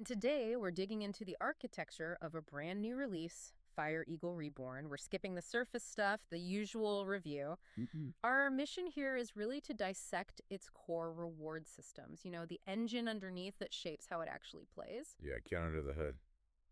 And today, we're digging into the architecture of a brand new release, Fire Eagle Reborn. We're skipping the surface stuff, the usual review. Mm-mm. Our mission here is really to dissect its core reward systems, the engine underneath that shapes how it actually plays. Yeah, get under the hood.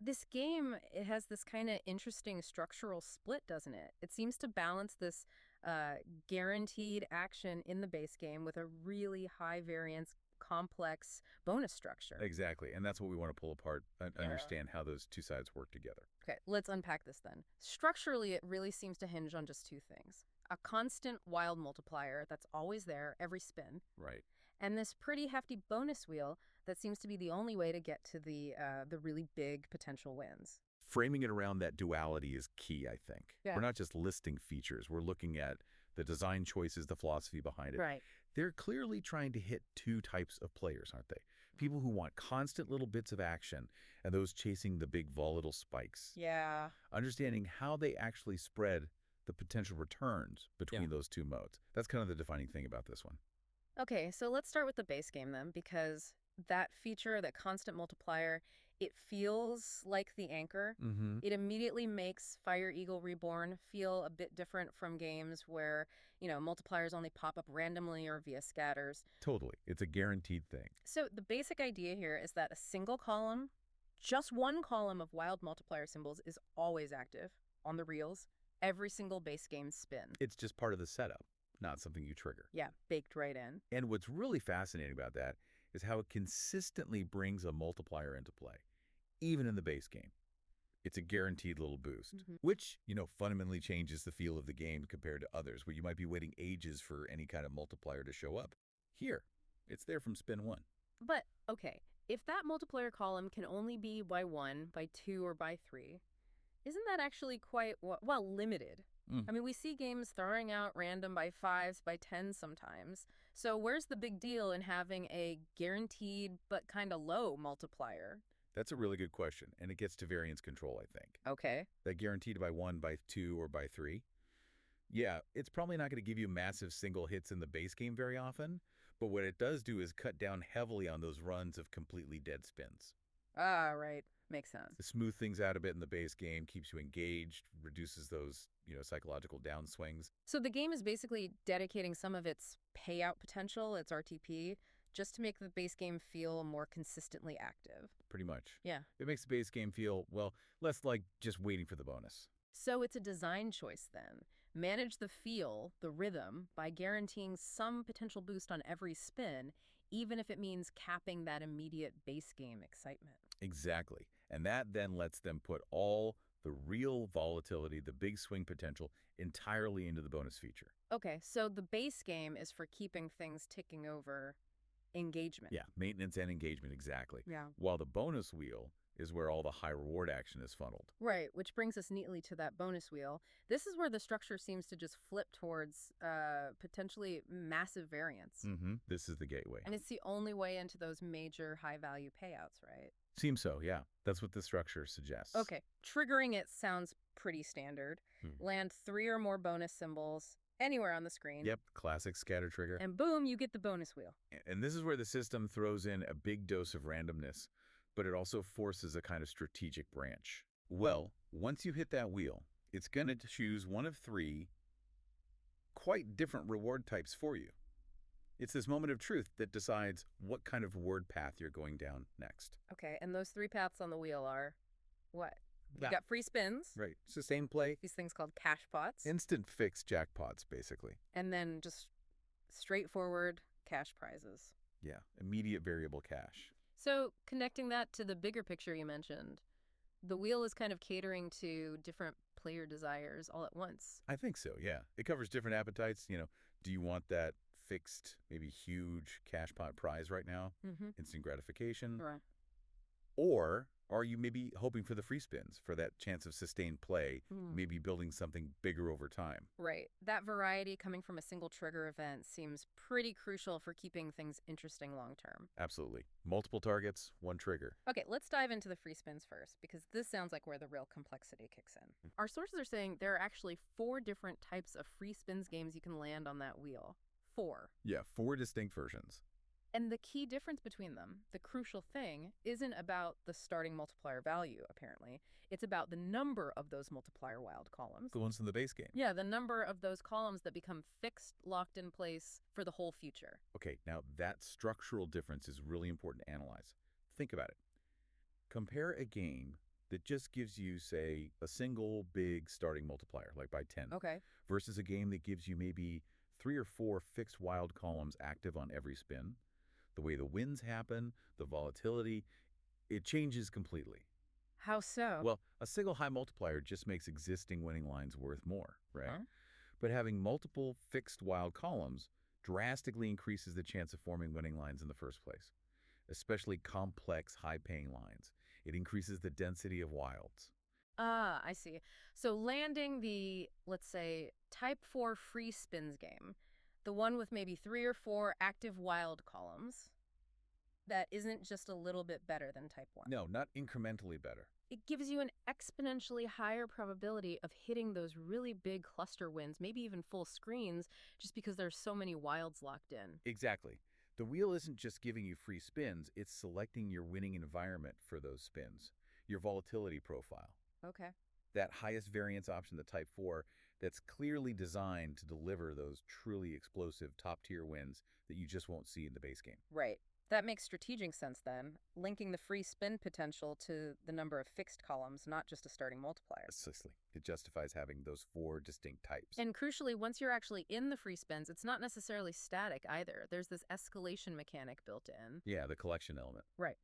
This game, it has this kind of interesting structural split, doesn't it? It seems to balance this uh, guaranteed action in the base game with a really high variance, complex bonus structure. Exactly. And that's what we want to pull apart and Yeah. understand how those two sides work together. Okay, let's unpack this then. Structurally, it really seems to hinge on just two things. A constant wild multiplier that's always there every spin, Right. and this pretty hefty bonus wheel that seems to be the only way to get to the really big potential wins. Framing it around that duality is key, I think. Yeah. We're not just listing features. We're looking at the design choices, the philosophy behind it. Right. They're clearly trying to hit two types of players, aren't they? People who want constant little bits of action and those chasing the big volatile spikes. Yeah. Understanding how they actually spread the potential returns between Yeah. those two modes. That's kind of the defining thing about this one. Okay, so let's start with the base game then, because that feature, that constant multiplier, it feels like the anchor. Mm-hmm. It immediately makes Fire Eagle Reborn feel a bit different from games where, multipliers only pop up randomly or via scatters. Totally. It's a guaranteed thing. So the basic idea here is that a single column, just one column of wild multiplier symbols is always active on the reels, every single base game spin. It's just part of the setup, not something you trigger. Yeah, baked right in. And what's really fascinating about that is how it consistently brings a multiplier into play, even in the base game. It's a guaranteed little boost, which, fundamentally changes the feel of the game compared to others, where you might be waiting ages for any kind of multiplier to show up. Here, it's there from spin one. But, okay, if that multiplier column can only be by 1, by 2, or by 3, isn't that actually quite, well, limited? Mm. I mean, we see games throwing out random by 5s, by 10s sometimes. So where's the big deal in having a guaranteed but kind of low multiplier? That's a really good question, and it gets to variance control, I think. Okay. That guaranteed by 1, by 2, or by 3. Yeah, it's probably not going to give you massive single hits in the base game very often, but what it does do is cut down heavily on those runs of completely dead spins. Ah, right. Makes sense. To smooth things out a bit in the base game, keeps you engaged, reduces those, psychological downswings. So the game is basically dedicating some of its payout potential, its RTP, just to make the base game feel more consistently active. Pretty much. Yeah. It makes the base game feel, well, less like just waiting for the bonus. So it's a design choice then. Manage the feel, the rhythm, by guaranteeing some potential boost on every spin, even if it means capping that immediate base game excitement. Exactly. And that then lets them put all the real volatility, the big swing potential, entirely into the bonus feature. Okay, so the base game is for keeping things ticking over engagement. Yeah, maintenance and engagement, exactly. Yeah. While the bonus wheel is where all the high reward action is funneled. Right, which brings us neatly to that bonus wheel. This is where the structure seems to just flip towards potentially massive variance. This is the gateway. And it's the only way into those major high-value payouts, right? Seems so, yeah. That's what the structure suggests. Okay, triggering it sounds pretty standard. Land 3 or more bonus symbols anywhere on the screen. Yep, classic scatter trigger. And boom, you get the bonus wheel. And this is where the system throws in a big dose of randomness, but it also forces a kind of strategic branch. Well, once you hit that wheel, it's going to choose one of 3 quite different reward types for you. It's this moment of truth that decides what kind of reward path you're going down next. Okay, and those 3 paths on the wheel are what? You Yeah. got free spins, Right. Sustained play, these things called cash pots, instant fix jackpots, basically. and then just straightforward cash prizes. Yeah, immediate variable cash. So connecting that to the bigger picture you mentioned, the wheel is kind of catering to different player desires all at once. I think so, yeah. It covers different appetites. Do you want that fixed, maybe huge cash pot prize right now? Instant gratification? Right. Or are you maybe hoping for the free spins, for that chance of sustained play, maybe building something bigger over time? Right. That variety coming from a single trigger event seems pretty crucial for keeping things interesting long term. Absolutely. Multiple targets, one trigger. Okay, let's dive into the free spins first, because this sounds like where the real complexity kicks in. Our sources are saying there are actually 4 different types of free spins games you can land on that wheel. 4. Yeah, 4 distinct versions. And the key difference between them, the crucial thing, isn't about the starting multiplier value, apparently. It's about the number of those multiplier wild columns. The ones in the base game. Yeah, the number of those columns that become fixed, locked in place for the whole future. Okay, now that structural difference is really important to analyze. Think about it. Compare a game that just gives you, say, a single big starting multiplier, like by 10, Okay. versus a game that gives you maybe 3 or 4 fixed wild columns active on every spin. The way the wins happen, the volatility, it changes completely. How so? Well, a single high multiplier just makes existing winning lines worth more, right? Huh? But having multiple fixed wild columns drastically increases the chance of forming winning lines in the first place, especially complex, high-paying lines. It increases the density of wilds. Ah, I see. So landing the, let's say, type 4 free spins game, the one with maybe 3 or 4 active wild columns, that isn't just a little bit better than type 1. No, not incrementally better. It gives you an exponentially higher probability of hitting those really big cluster wins, maybe even full screens, just because there's so many wilds locked in. Exactly. The wheel isn't just giving you free spins, it's selecting your winning environment for those spins, your volatility profile. Okay. That highest variance option, the Type 4, that's clearly designed to deliver those truly explosive top-tier wins that you just won't see in the base game. Right. That makes strategic sense then, linking the free spin potential to the number of fixed columns, not just a starting multiplier. Precisely. It justifies having those 4 distinct types. And crucially, once you're actually in the free spins, it's not necessarily static either. There's this escalation mechanic built in. Yeah, the collection element. Right.